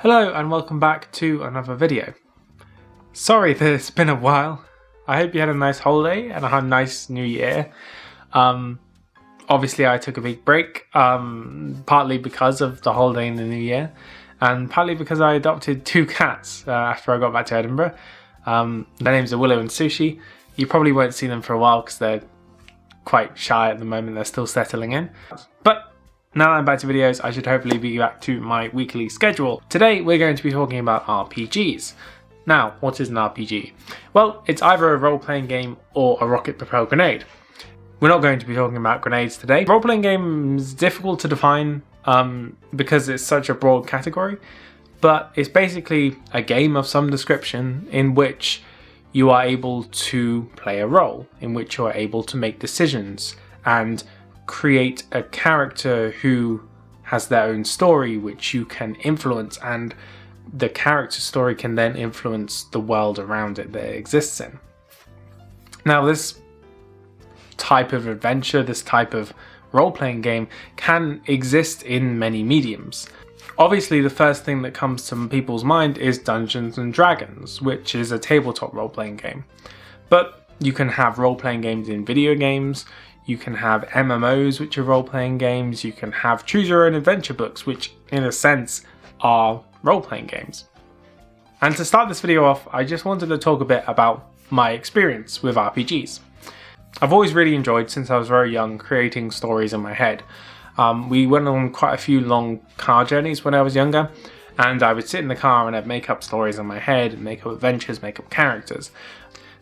Hello and welcome back to another video. Sorry that it's been a while. I hope you had a nice holiday and a nice new year. Obviously I took a big break, partly because of the holiday in the new year and partly because I adopted two cats after I got back to Edinburgh. Their names are Willow and Sushi. You probably won't see them for a while because they're quite shy at the moment, they're still settling in. But now that I'm back to videos, I should hopefully be back to my weekly schedule. Today we're going to be talking about RPGs. Now, what is an RPG? Well, it's either a role-playing game or a rocket-propelled grenade. We're not going to be talking about grenades today. Role-playing game is difficult to define because it's such a broad category, but it's basically a game of some description in which you are able to play a role, in which you are able to make decisions and create a character who has their own story which you can influence, and the character story can then influence the world around it that it exists in. Now, this type of adventure, this type of role-playing game can exist in many mediums. Obviously, the first thing that comes to people's mind is Dungeons and Dragons, which is a tabletop role-playing game. But you can have role-playing games in video games, you can have MMOs, which are role-playing games, you can have choose-your-own-adventure books, which in a sense are role-playing games. And to start this video off, I just wanted to talk a bit about my experience with RPGs. I've always really enjoyed, since I was very young, creating stories in my head. We went on quite a few long car journeys when I was younger, and I would sit in the car and I'd make up stories in my head, make up adventures, make up characters.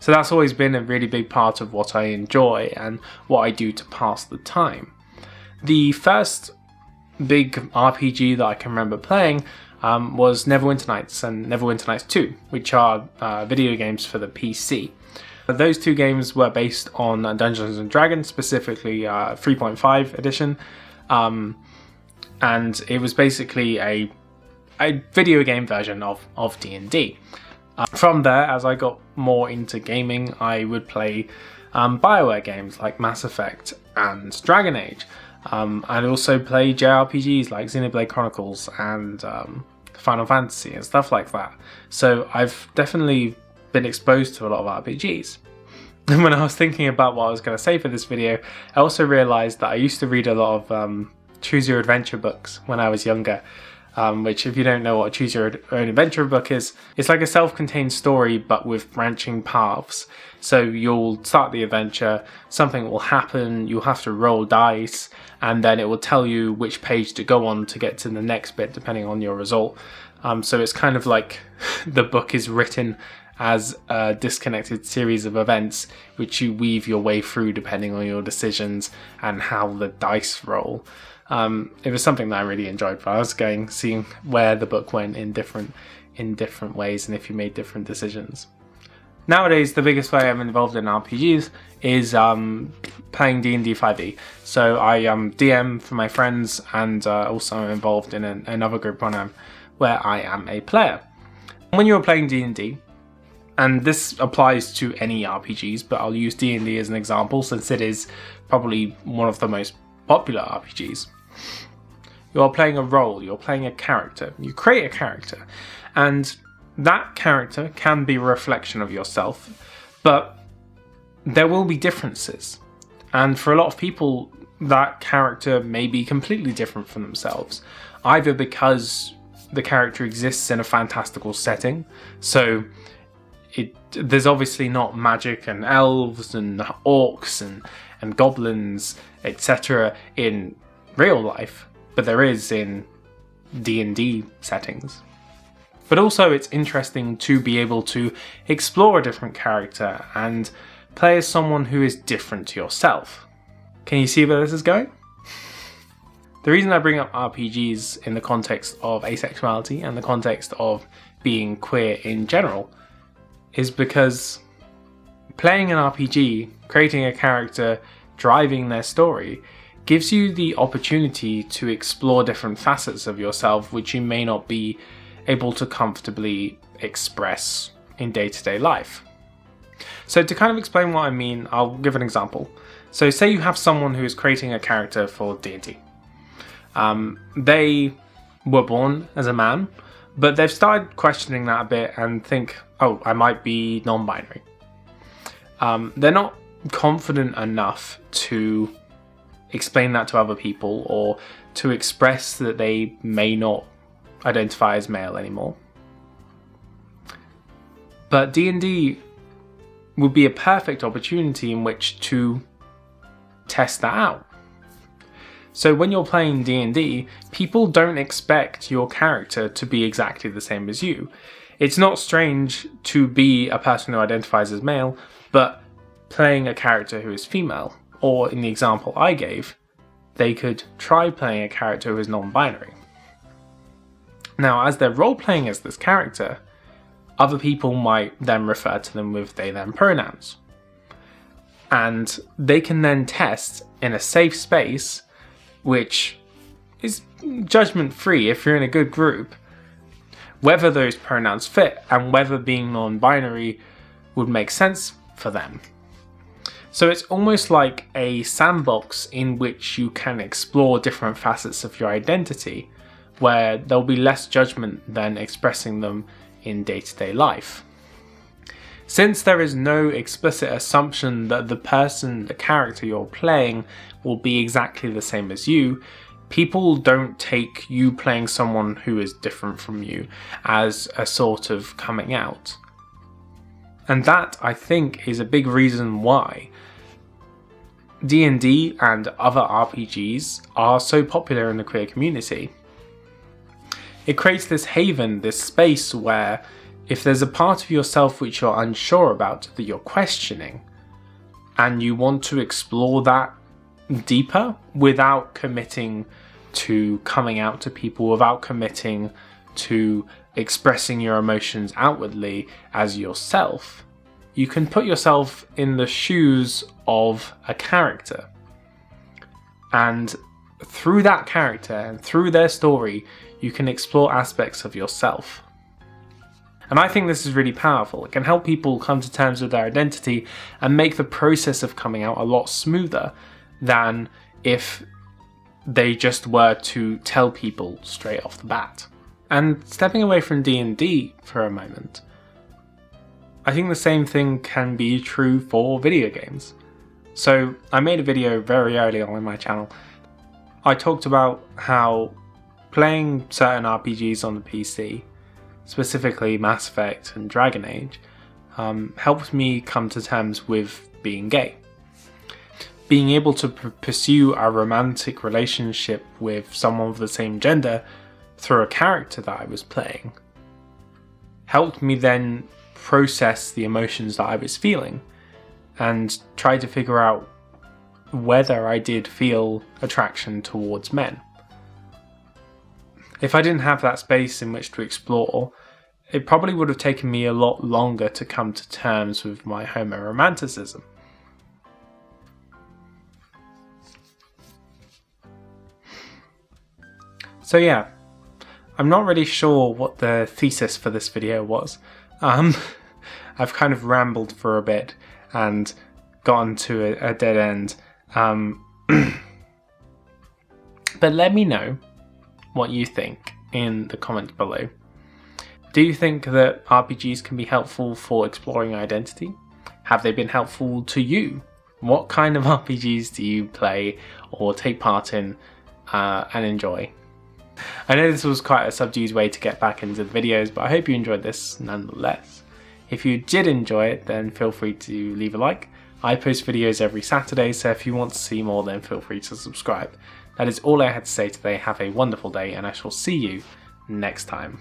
So that's always been a really big part of what I enjoy and what I do to pass the time. The first big RPG that I can remember playing was Neverwinter Nights and Neverwinter Nights 2, which are video games for the PC. Those two games were based on Dungeons and Dragons, specifically 3.5 edition, and it was basically a video game version of D&D. From there, as I got more into gaming, I would play BioWare games like Mass Effect and Dragon Age. I'd also play JRPGs like Xenoblade Chronicles and Final Fantasy and stuff like that. So I've definitely been exposed to a lot of RPGs. And when I was thinking about what I was going to say for this video, I also realised that I used to read a lot of choose your adventure books when I was younger, which, if you don't know what a choose your own adventure book is, it's like a self-contained story but with branching paths. So you'll start the adventure, something will happen, you'll have to roll dice, and then it will tell you which page to go on to get to the next bit depending on your result. So it's kind of like the book is written as a disconnected series of events which you weave your way through depending on your decisions and how the dice roll. It was something that I really enjoyed, but I was seeing where the book went in different ways and if you made different decisions. Nowadays, the biggest way I'm involved in RPGs is playing D&D 5e. So I DM for my friends, and also I'm involved in another group where I am a player. When you're playing D&D, and this applies to any RPGs, but I'll use D&D as an example since it is probably one of the most popular RPGs. You're playing a role, you're playing a character, you create a character, and that character can be a reflection of yourself, but there will be differences. And for a lot of people, that character may be completely different from themselves, either because the character exists in a fantastical setting, so there's obviously not magic and elves and orcs and goblins, etc. in real life, but there is in D&D settings. But also it's interesting to be able to explore a different character and play as someone who is different to yourself. Can you see where this is going? The reason I bring up RPGs in the context of asexuality and the context of being queer in general is because playing an RPG, creating a character, driving their story, gives you the opportunity to explore different facets of yourself which you may not be able to comfortably express in day-to-day life. So to kind of explain what I mean, I'll give an example. So say you have someone who is creating a character for D&D. They were born as a man, But they've started questioning that a bit and think, oh, I might be non-binary. They're not confident enough to explain that to other people or to express that they may not identify as male anymore. But D&D would be a perfect opportunity in which to test that out. So when you're playing D&D, people don't expect your character to be exactly the same as you. It's not strange to be a person who identifies as male, but playing a character who is female, or in the example I gave, they could try playing a character who is non-binary. Now, as they're role-playing as this character, other people might then refer to them with they/them pronouns. And they can then test in a safe space, which is judgment-free if you're in a good group, whether those pronouns fit and whether being non-binary would make sense for them. So it's almost like a sandbox in which you can explore different facets of your identity, where there'll be less judgment than expressing them in day-to-day life. Since there is no explicit assumption that the character you're playing, will be exactly the same as you, people don't take you playing someone who is different from you as a sort of coming out. And that, I think, is a big reason why D&D and other RPGs are so popular in the queer community. It creates this haven, this space where if there's a part of yourself which you're unsure about, that you're questioning, and you want to explore that deeper without committing to coming out to people, without committing to expressing your emotions outwardly as yourself, you can put yourself in the shoes of a character. And through that character and through their story, you can explore aspects of yourself. And I think this is really powerful. It can help people come to terms with their identity and make the process of coming out a lot smoother than if they just were to tell people straight off the bat. And stepping away from D&D for a moment, I think the same thing can be true for video games. So I made a video very early on in my channel. I talked about how playing certain RPGs on the PC, specifically Mass Effect and Dragon Age, helped me come to terms with being gay. Being able to pursue a romantic relationship with someone of the same gender through a character that I was playing helped me then process the emotions that I was feeling and try to figure out whether I did feel attraction towards men. If I didn't have that space in which to explore, it probably would have taken me a lot longer to come to terms with my homoromanticism. So yeah, I'm not really sure what the thesis for this video was. I've kind of rambled for a bit and gotten to a dead end. But let me know what you think in the comments below. Do you think that RPGs can be helpful for exploring identity? Have they been helpful to you? What kind of RPGs do you play or take part in and enjoy? I know this was quite a subdued way to get back into the videos, but I hope you enjoyed this nonetheless. If you did enjoy it, then feel free to leave a like. I post videos every Saturday, so if you want to see more, then feel free to subscribe. That is all I had to say today. Have a wonderful day, and I shall see you next time.